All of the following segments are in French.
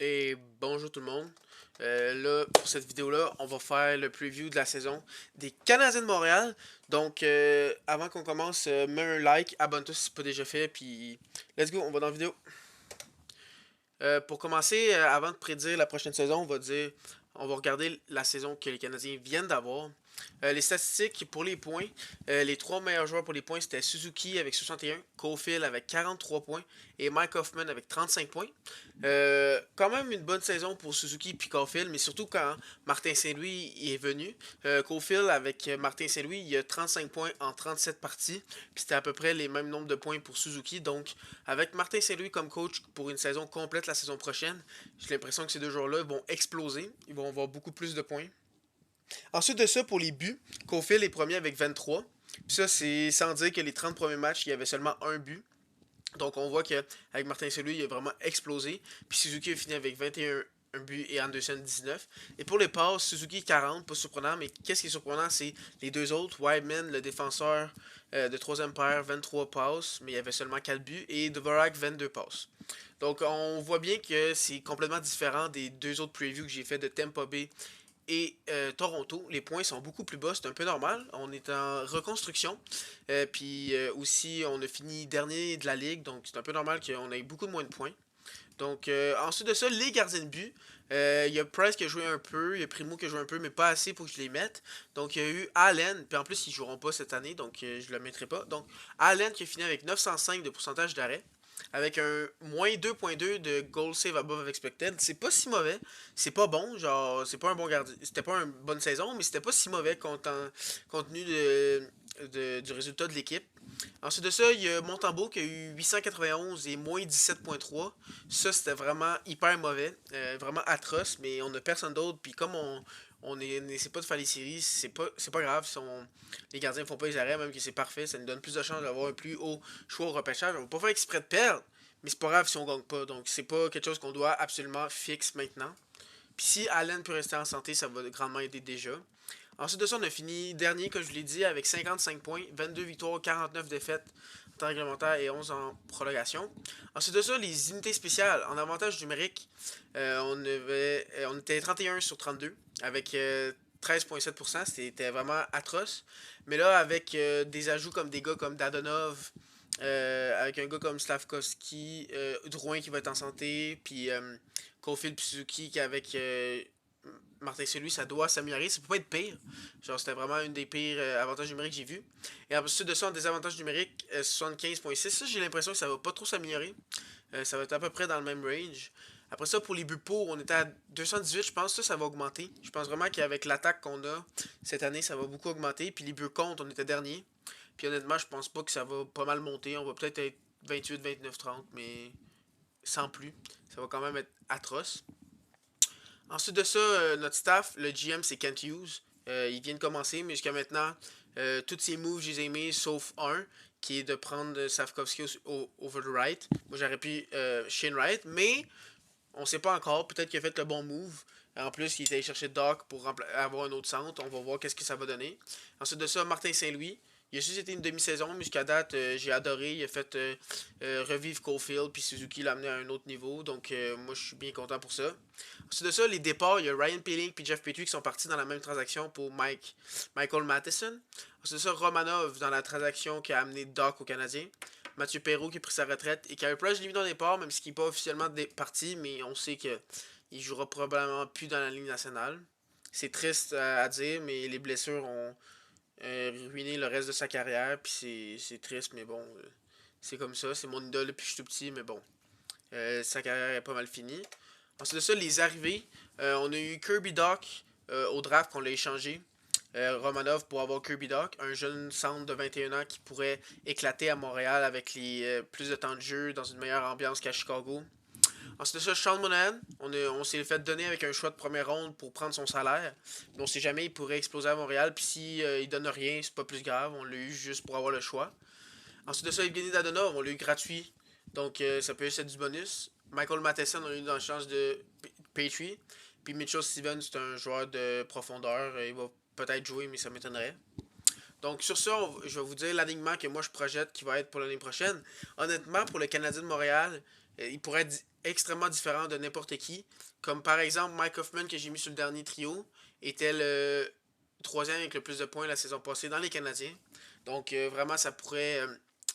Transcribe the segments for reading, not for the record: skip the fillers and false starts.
Et bonjour tout le monde. Là, pour cette vidéo-là, on va faire le preview de la saison des Canadiens de Montréal. Donc, avant qu'on commence, mets un like, abonne-toi si c'est pas déjà fait, puis let's go, on va dans la vidéo. Pour commencer, avant de prédire la prochaine saison, on va regarder la saison que les Canadiens viennent d'avoir. Les statistiques pour les points, les trois meilleurs joueurs pour les points, c'était Suzuki avec 61, Caulfield avec 43 points et Mike Hoffman avec 35 points. Quand même une bonne saison pour Suzuki puis Caulfield, mais surtout quand Martin Saint-Louis est venu. Caulfield avec Martin Saint-Louis, il a 35 points en 37 parties, puis c'était à peu près les mêmes nombres de points pour Suzuki. Donc, avec Martin Saint-Louis comme coach pour une saison complète la saison prochaine, j'ai l'impression que ces deux joueurs-là vont exploser. Ils vont avoir beaucoup plus de points. Ensuite de ça, pour les buts, Caulfield est premier avec 23. Puis ça, c'est sans dire que les 30 premiers matchs, il y avait seulement un but. Donc on voit qu'avec Martin Saint-Louis, il a vraiment explosé. Puis Suzuki a fini avec 21 un but et Anderson 19. Et pour les passes, Suzuki 40, pas surprenant, mais qu'est-ce qui est surprenant, c'est les deux autres. Wideman, le défenseur de troisième paire, 23 passes, mais il y avait seulement 4 buts. Et Dvorak, 22 passes. Donc on voit bien que c'est complètement différent des deux autres previews que j'ai fait de Tampa Bay et Toronto. Les points sont beaucoup plus bas, c'est un peu normal. On est en reconstruction. Puis aussi, on a fini dernier de la ligue, donc c'est un peu normal qu'on ait beaucoup moins de points. Donc ensuite de ça, les gardiens de but. Il y a Price qui a joué un peu, il y a Primo qui a joué un peu, mais pas assez pour que je les mette. Donc il y a eu Allen, puis en plus ils joueront pas cette année, donc je le mettrai pas. Donc Allen qui a fini avec 905 de pourcentage d'arrêt avec un moins 2.2 de goal save above expected. C'est pas si mauvais. C'est pas bon. Genre, c'est pas un bon gardien. C'était pas une bonne saison, mais c'était pas si mauvais compte tenu du résultat de l'équipe. Ensuite de ça, il y a Montembeau qui a eu 891 et moins 17.3. Ça, c'était vraiment hyper mauvais. Vraiment atroce, mais on a personne d'autre. Puis comme on n'essaie pas de faire les séries, c'est pas grave. Si les gardiens font pas les arrêts, même que c'est parfait. Ça nous donne plus de chances d'avoir un plus haut choix au repêchage. On va pas faire exprès de perdre, mais c'est pas grave si on gagne pas. Donc c'est pas quelque chose qu'on doit absolument fixe maintenant. Puis si Allen peut rester en santé, ça va grandement aider déjà. Ensuite de ça, on a fini dernier, comme je vous l'ai dit, avec 55 points, 22 victoires, 49 défaites en temps réglementaire et 11 en prolongation. Ensuite de ça, les unités spéciales en avantage numérique, on était 31 sur 32 avec 13,7%. C'était vraiment atroce. Mais là, avec des ajouts comme des gars comme Dadonov, avec un gars comme Slavkovski, Drouin qui va être en santé, puis Caulfield Suzuki qui avec Martin Saint-Louis, ça doit s'améliorer. Ça peut pas être pire. Genre, c'était vraiment une des pires avantages numériques que j'ai vu. Et ensuite de ça, en désavantage numérique, 75.6. Ça, j'ai l'impression que ça va pas trop s'améliorer. Ça va être à peu près dans le même range. Après ça, pour les buts pour, on était à 218, je pense que ça va augmenter. Je pense vraiment qu'avec l'attaque qu'on a cette année, ça va beaucoup augmenter. Puis les buts contre, on était dernier. Puis honnêtement, je pense pas que ça va pas mal monter. On va peut-être être 28, 29, 30, mais sans plus. Ça va quand même être atroce. Ensuite de ça, notre staff, le GM, c'est Kent Hughes. Il vient de commencer, mais jusqu'à maintenant, tous ses moves, je les ai aimés, sauf un, qui est de prendre Safkovski over the right. Moi, j'aurais pu Shane Wright, mais on sait pas encore. Peut-être qu'il a fait le bon move. En plus, il est allé chercher Doc pour avoir un autre centre. On va voir qu'est-ce que ça va donner. Ensuite de ça, Martin Saint-Louis. Il a juste été une demi-saison, mais jusqu'à date, j'ai adoré. Il a fait revivre Caulfield, puis Suzuki l'a amené à un autre niveau. Donc, moi, je suis bien content pour ça. Ensuite de ça, les départs, il y a Ryan Peeling et Jeff Petrie qui sont partis dans la même transaction pour Michael Matheson. Ensuite de ça, Romanov dans la transaction qui a amené Doc au Canadien. Mathieu Perrault qui a pris sa retraite. Et Carey Price, je l'ai vu dans les départ, même s'il n'est pas officiellement parti, mais on sait qu'il jouera probablement plus dans la Ligue nationale. C'est triste à dire, mais les blessures ont ruiné le reste de sa carrière. Puis c'est triste, mais bon, c'est comme ça. C'est mon idole depuis que je suis tout petit, mais bon, sa carrière est pas mal finie. Ensuite de ça, les arrivées. On a eu Kirby Doc au draft qu'on l'a échangé. Romanov pour avoir Kirby Doc, un jeune centre de 21 ans qui pourrait éclater à Montréal avec plus de temps de jeu dans une meilleure ambiance qu'à Chicago. Ensuite de ça, Sean Monahan, on s'est fait donner avec un choix de première ronde pour prendre son salaire. Mais on sait jamais, il pourrait exploser à Montréal. Puis si il donne rien, c'est pas plus grave. On l'a eu juste pour avoir le choix. Ensuite de ça, Evgeny Dadonov, on l'a eu gratuit. Donc ça peut être du bonus. Michael Matheson, on l'a eu dans la chance de Petrie. Puis Mitchell Stevens, c'est un joueur de profondeur. Il va peut-être jouer, mais ça m'étonnerait. Donc sur ça, je vais vous dire l'alignement que moi je projette qui va être pour l'année prochaine. Honnêtement, pour le Canadien de Montréal, il pourrait être extrêmement différent de n'importe qui. Comme par exemple Mike Hoffman que j'ai mis sur le dernier trio était le troisième avec le plus de points la saison passée dans les Canadiens. Donc vraiment ça pourrait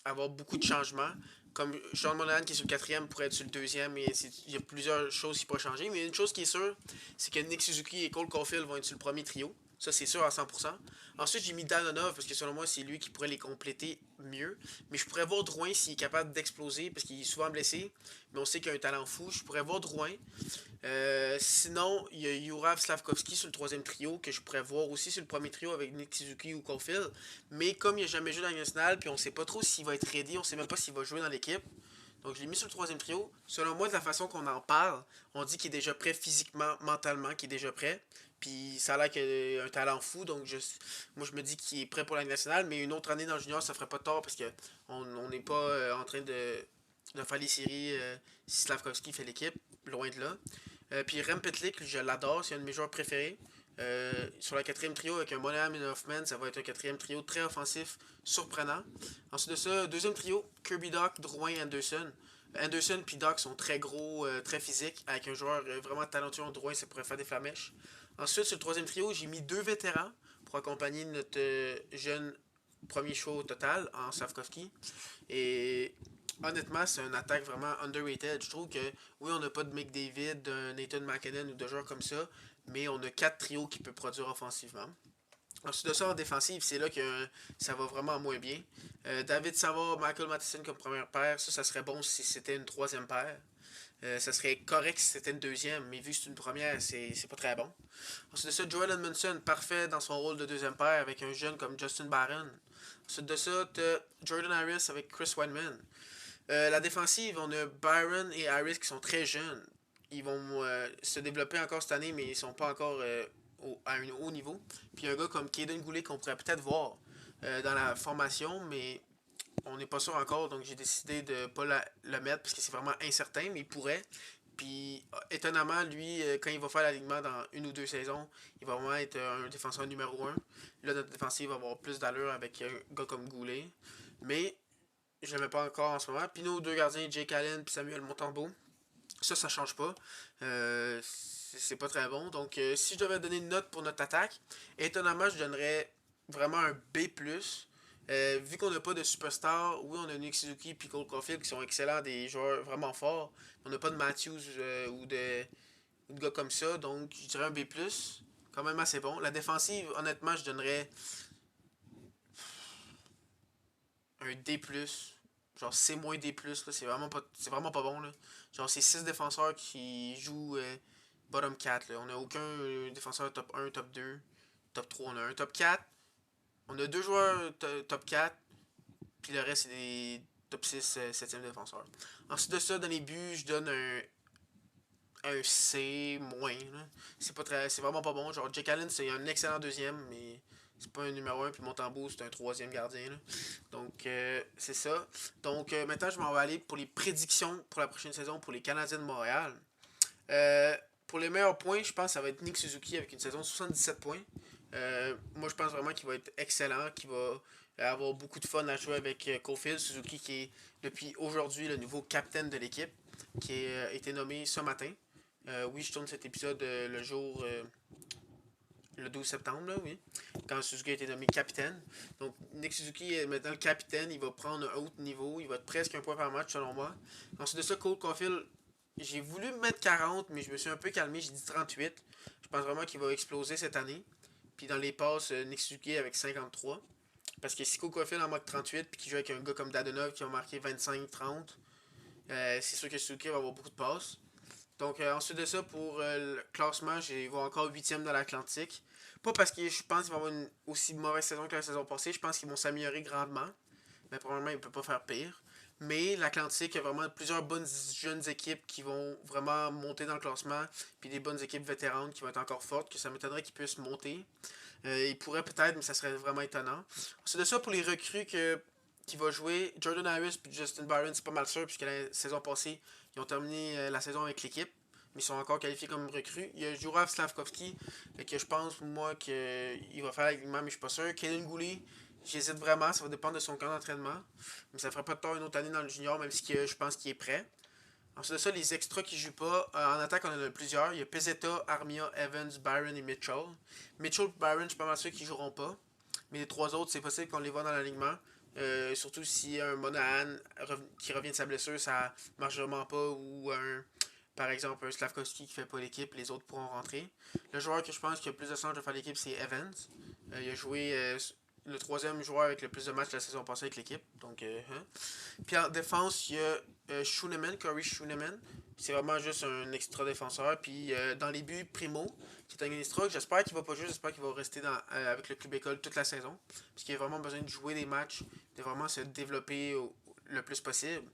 avoir beaucoup de changements. Comme Sean Monahan qui est sur le quatrième pourrait être sur le deuxième et il y a plusieurs choses qui pourraient changer. Mais une chose qui est sûre, c'est que Nick Suzuki et Cole Caulfield vont être sur le premier trio. Ça, c'est sûr à 100%. Ensuite, j'ai mis Danonov parce que selon moi, c'est lui qui pourrait les compléter mieux. Mais je pourrais voir Drouin s'il est capable d'exploser parce qu'il est souvent blessé. Mais on sait qu'il a un talent fou. Je pourrais voir Drouin. Sinon, il y a Juraj Slavkovski sur le troisième trio que je pourrais voir aussi sur le premier trio avec Nick Suzuki ou Caulfield. Mais comme il n'a jamais joué dans la nationale, puis on sait pas trop s'il va être ready, on sait même pas s'il va jouer dans l'équipe. Donc je l'ai mis sur le troisième trio. Selon moi, de la façon qu'on en parle, on dit qu'il est déjà prêt physiquement, mentalement, qu'il est déjà prêt. Puis ça a l'air qu'il a un talent fou. Donc moi, je me dis qu'il est prêt pour la nationale. Mais une autre année dans le junior, ça ferait pas tort parce qu'on n'est pas en train de faire les séries si Slavkovski fait l'équipe. Loin de là. Puis Rem Pitlick, je l'adore, c'est un de mes joueurs préférés. Sur la quatrième trio avec un Monahan et un Hoffman, ça va être un quatrième trio très offensif, surprenant. Ensuite de ça, deuxième trio, Kirby Doc, Drouin, Anderson. Anderson et Doc sont très gros, très physiques, avec un joueur vraiment talentueux en Drouin, ça pourrait faire des flamèches. Ensuite, sur le troisième trio, j'ai mis deux vétérans pour accompagner notre jeune premier show total en Slavkovski. Et honnêtement, c'est une attaque vraiment underrated. Je trouve que, oui, on n'a pas de McDavid, de Nathan McKinnon ou de joueurs comme ça, mais on a quatre trios qui peuvent produire offensivement. Ensuite de ça, en défensive, c'est là que ça va vraiment moins bien. David Savard, Michael Matheson comme première paire, ça serait bon si c'était une troisième paire. Ça serait correct si c'était une deuxième, mais vu que c'est une première, c'est pas très bon. Ensuite de ça, Joel Edmondson, parfait dans son rôle de deuxième paire avec un jeune comme Justin Barron. Ensuite de ça, t'as Jordan Harris avec Chris Weidman. La défensive, on a Byron et Harris qui sont très jeunes. Ils vont se développer encore cette année, mais ils sont pas encore à un haut niveau. Puis un gars comme Kaden Goulet qu'on pourrait peut-être voir dans la formation, mais on n'est pas sûr encore, donc j'ai décidé de ne pas le mettre parce que c'est vraiment incertain, mais il pourrait. Puis étonnamment, lui, quand il va faire l'alignement dans une ou deux saisons, il va vraiment être un défenseur numéro un. Là, notre défensive va avoir plus d'allure avec un gars comme Goulet. Mais je l'aimais pas encore en ce moment. Puis nos deux gardiens, Jake Allen et Samuel Montembeau, ça change pas. C'est pas très bon. Donc, si je devais donner une note pour notre attaque, étonnamment, je donnerais vraiment un B+. Vu qu'on n'a pas de superstar, oui, on a Nick Suzuki et Cole Caulfield qui sont excellents, des joueurs vraiment forts. On n'a pas de Matthews ou de gars comme ça, donc je dirais un B+. Quand même assez bon. La défensive, honnêtement, je donnerais un D+. Genre C-D+, là, c'est vraiment pas bon, là. Genre, c'est 6 défenseurs qui jouent bottom 4, là. On n'a aucun défenseur top 1, top 2, top 3. On a un top 4. On a deux joueurs top 4. Puis le reste, c'est des top 6, 7e défenseurs. Ensuite de ça, dans les buts, je donne un C-. Là. C'est vraiment pas bon. Genre, Jake Allen, c'est un excellent deuxième, mais c'est pas un numéro 1. Puis Montembeau, c'est un troisième gardien. Là. Donc, c'est ça. Donc, maintenant, je m'en vais aller pour les prédictions pour la prochaine saison pour les Canadiens de Montréal. Pour les meilleurs points, je pense que ça va être Nick Suzuki avec une saison de 77 points. Moi, je pense vraiment qu'il va être excellent, qu'il va avoir beaucoup de fun à jouer avec Caulfield. Suzuki qui est depuis aujourd'hui le nouveau capitaine de l'équipe, qui a été nommé ce matin. Oui, je tourne cet épisode le jour le 12 septembre, là, oui, quand Suzuki a été nommé capitaine. Donc, Nick Suzuki est maintenant le capitaine, il va prendre un haut niveau, il va être presque un point par match selon moi. Ensuite de ça, Cole Caulfield, j'ai voulu mettre 40, mais je me suis un peu calmé, j'ai dit 38. Je pense vraiment qu'il va exploser cette année. Puis dans les passes, Nick Suzuki avec 53. Parce que si Cole Caulfield en marque 38, puis qu'il joue avec un gars comme Dadonov qui a marqué 25-30, c'est sûr que Suzuki va avoir beaucoup de passes. Donc, ensuite de ça, pour le classement, je vais encore 8e dans l'Atlantique. Pas parce que je pense qu'ils vont avoir une aussi mauvaise saison que la saison passée. Je pense qu'ils vont s'améliorer grandement. Mais probablement, ils ne peuvent pas faire pire. Mais l'Atlantique, il y a vraiment plusieurs bonnes jeunes équipes qui vont vraiment monter dans le classement. Puis des bonnes équipes vétéranes qui vont être encore fortes, que ça m'étonnerait qu'ils puissent monter. Ils pourraient peut-être, mais ça serait vraiment étonnant. Ensuite de ça, pour les recrues qui vont jouer, Jordan Harris et Justin Byron, c'est pas mal sûr, puisque la saison passée, ils ont terminé la saison avec l'équipe, mais ils sont encore qualifiés comme recrues. Il y a Juraj Slavkovski, que je pense, moi, qu'il va faire l'alignement, mais je suis pas sûr. Kaden Goulet, j'hésite vraiment, ça va dépendre de son camp d'entraînement. Mais ça ferait pas de tort une autre année dans le junior, même si je pense qu'il est prêt. Ensuite de ça, les extras qui jouent pas, en attaque, on en a plusieurs. Il y a Pezzetta, Armia, Evans, Byron et Mitchell. Mitchell et Byron, je suis pas mal sûr qu'ils joueront pas. Mais les trois autres, c'est possible qu'on les voit dans l'alignement. Surtout si un Monahan qui revient de sa blessure, ça marche vraiment pas. Ou par exemple, un Slavkovski qui fait pas l'équipe, les autres pourront rentrer. Le joueur que je pense qui a plus de chance de faire l'équipe, c'est Evans. Il a joué le troisième joueur avec le plus de matchs la saison passée avec l'équipe. Donc, hein. Puis en défense, il y a Schooneman, Corey Schooneman. C'est vraiment juste un extra défenseur. Puis dans les buts, Primo, qui est un extra. J'espère qu'il va pas jouer, j'espère qu'il va rester avec le club école toute la saison. Parce qu'il a vraiment besoin de jouer des matchs, de vraiment se développer le plus possible.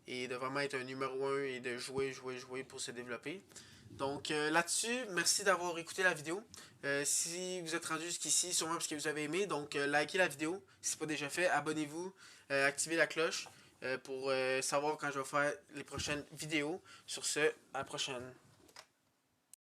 Et de vraiment être un numéro 1 et de jouer, jouer, jouer pour se développer. Donc là-dessus, merci d'avoir écouté la vidéo. Si vous êtes rendu jusqu'ici, sûrement parce que vous avez aimé, donc likez la vidéo. Si ce n'est pas déjà fait, abonnez-vous, activez la cloche pour savoir quand je vais faire les prochaines vidéos. Sur ce, à la prochaine.